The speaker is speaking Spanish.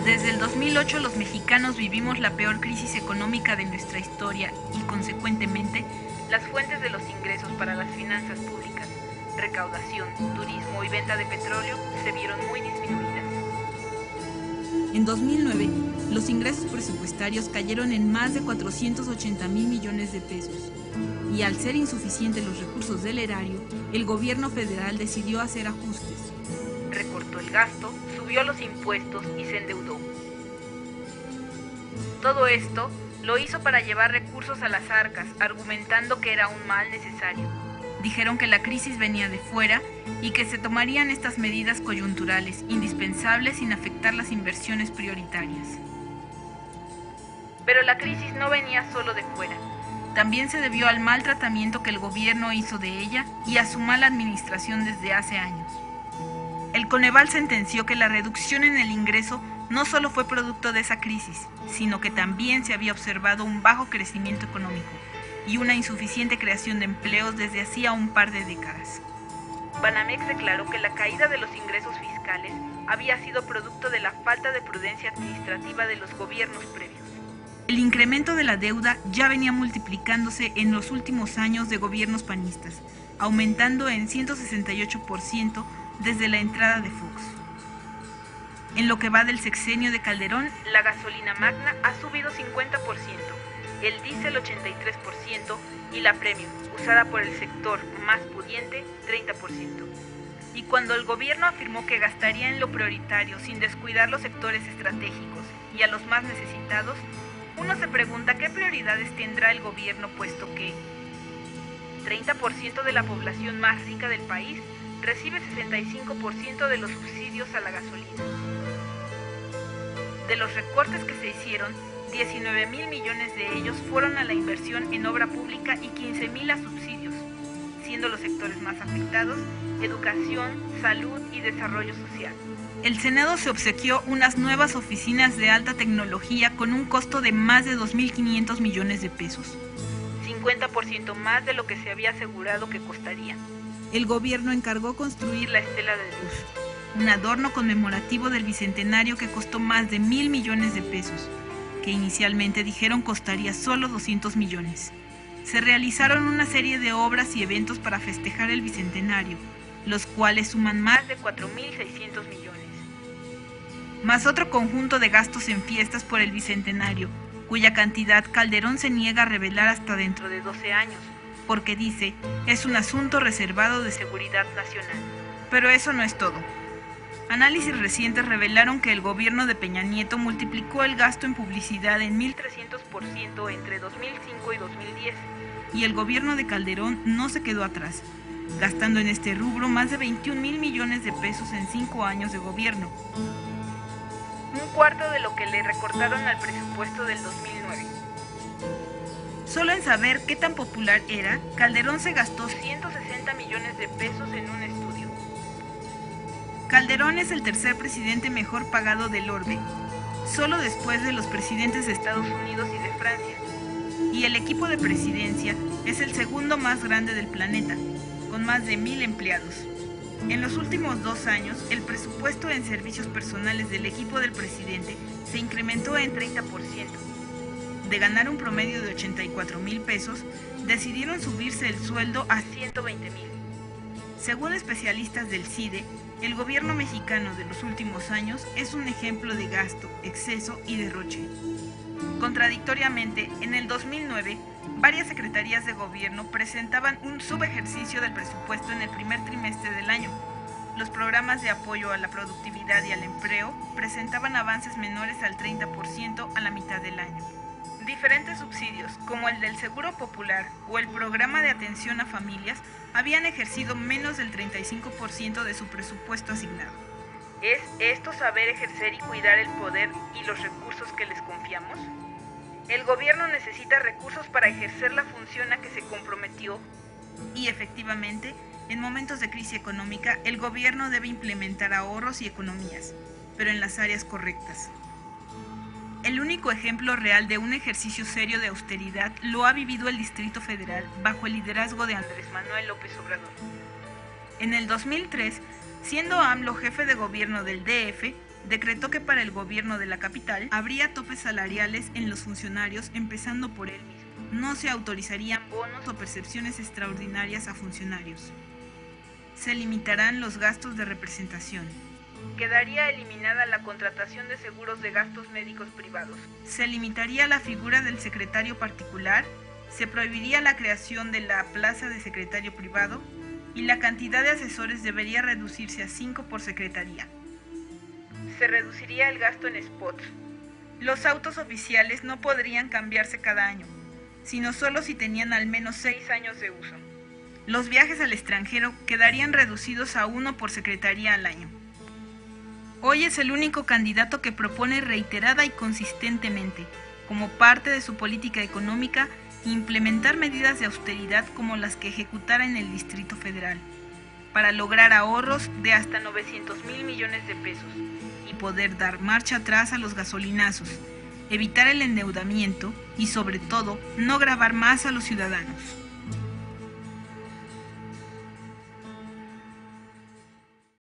Desde el 2008 los mexicanos vivimos la peor crisis económica de nuestra historia y, consecuentemente, las fuentes de los ingresos para las finanzas públicas, recaudación, turismo y venta de petróleo se vieron muy disminuidas. En 2009, los ingresos presupuestarios cayeron en más de 480,000 millones de pesos. Y al ser insuficientes los recursos del erario, el gobierno federal decidió hacer ajustes. Recortó el gasto, subió los impuestos y se endeudó. Todo esto lo hizo para llevar recursos a las arcas, argumentando que era un mal necesario. Dijeron que la crisis venía de fuera y que se tomarían estas medidas coyunturales, indispensables sin afectar las inversiones prioritarias. Pero la crisis no venía solo de fuera. También se debió al mal tratamiento que el gobierno hizo de ella y a su mala administración desde hace años. El Coneval sentenció que la reducción en el ingreso no solo fue producto de esa crisis, sino que también se había observado un bajo crecimiento económico y una insuficiente creación de empleos desde hacía un par de décadas. Banamex declaró que la caída de los ingresos fiscales había sido producto de la falta de prudencia administrativa de los gobiernos previos. El incremento de la deuda ya venía multiplicándose en los últimos años de gobiernos panistas, aumentando en 168% desde la entrada de Fox. En lo que va del sexenio de Calderón, la gasolina magna ha subido 50%, el diésel 83% y la premium, usada por el sector más pudiente, 30%. Y cuando el gobierno afirmó que gastaría en lo prioritario sin descuidar los sectores estratégicos y a los más necesitados, uno se pregunta qué prioridades tendrá el gobierno, puesto que 30% de la población más rica del país recibe 65% de los subsidios a la gasolina. De los recortes que se hicieron, 19,000 millones de ellos fueron a la inversión en obra pública y 15,000 a subsidios, siendo los sectores más afectados educación, salud y desarrollo social. El Senado se obsequió unas nuevas oficinas de alta tecnología con un costo de más de 2,500 millones de pesos, 50% más de lo que se había asegurado que costaría. El gobierno encargó construir la Estela de Luz, un adorno conmemorativo del bicentenario que costó más de 1,000 millones de pesos, que inicialmente dijeron costaría solo 200 millones. Se realizaron una serie de obras y eventos para festejar el bicentenario, los cuales suman más de 4,600 millones. Más otro conjunto de gastos en fiestas por el bicentenario, cuya cantidad Calderón se niega a revelar hasta dentro de 12 años, porque dice, es un asunto reservado de seguridad nacional. Pero eso no es todo. Análisis recientes revelaron que el gobierno de Peña Nieto multiplicó el gasto en publicidad en 1,300% entre 2005 y 2010, y el gobierno de Calderón no se quedó atrás, gastando en este rubro más de 21,000 millones de pesos en 5 años de gobierno, un cuarto de lo que le recortaron al presupuesto del 2009. Solo en saber qué tan popular era, Calderón se gastó 160 millones de pesos en un estudio. Calderón es el tercer presidente mejor pagado del orbe, solo después de los presidentes de Estados Unidos y de Francia. Y el equipo de presidencia es el segundo más grande del planeta, con más de 1,000 empleados. En los últimos 2 años, el presupuesto en servicios personales del equipo del presidente se incrementó en 30%. De ganar un promedio de 84,000 pesos, decidieron subirse el sueldo a 120,000. Según especialistas del CIDE, el gobierno mexicano de los últimos años es un ejemplo de gasto, exceso y derroche. Contradictoriamente, en el 2009, varias secretarías de gobierno presentaban un subejercicio del presupuesto en el primer trimestre del año. Los programas de apoyo a la productividad y al empleo presentaban avances menores al 30% a la mitad del año. Diferentes subsidios, como el del Seguro Popular o el Programa de Atención a Familias, habían ejercido menos del 35% de su presupuesto asignado. ¿Es esto saber ejercer y cuidar el poder y los recursos que les confiamos? El gobierno necesita recursos para ejercer la función a que se comprometió y, efectivamente, En momentos de crisis económica, el gobierno debe implementar ahorros y economías, pero en las áreas correctas. El único ejemplo real de un ejercicio serio de austeridad lo ha vivido el Distrito Federal bajo el liderazgo de Andrés Manuel López Obrador. En el 2003, siendo AMLO jefe de gobierno del DF, decretó que para el gobierno de la capital habría topes salariales en los funcionarios, empezando por él mismo. No se autorizarían bonos o percepciones extraordinarias a funcionarios. Se limitarán los gastos de representación. Quedaría eliminada la contratación de seguros de gastos médicos privados. Se limitaría la figura del secretario particular, se prohibiría la creación de la plaza de secretario privado y la cantidad de asesores debería reducirse a 5 por secretaría. Se reduciría el gasto en spots. Los autos oficiales no podrían cambiarse cada año, sino solo si tenían al menos 6 años de uso. Los viajes al extranjero quedarían reducidos a 1 por secretaría al año. Hoy es el único candidato que propone reiterada y consistentemente, como parte de su política económica, implementar medidas de austeridad como las que ejecutara en el Distrito Federal, para lograr ahorros de hasta 900,000 millones de pesos y poder dar marcha atrás a los gasolinazos, evitar el endeudamiento y, sobre todo, no gravar más a los ciudadanos.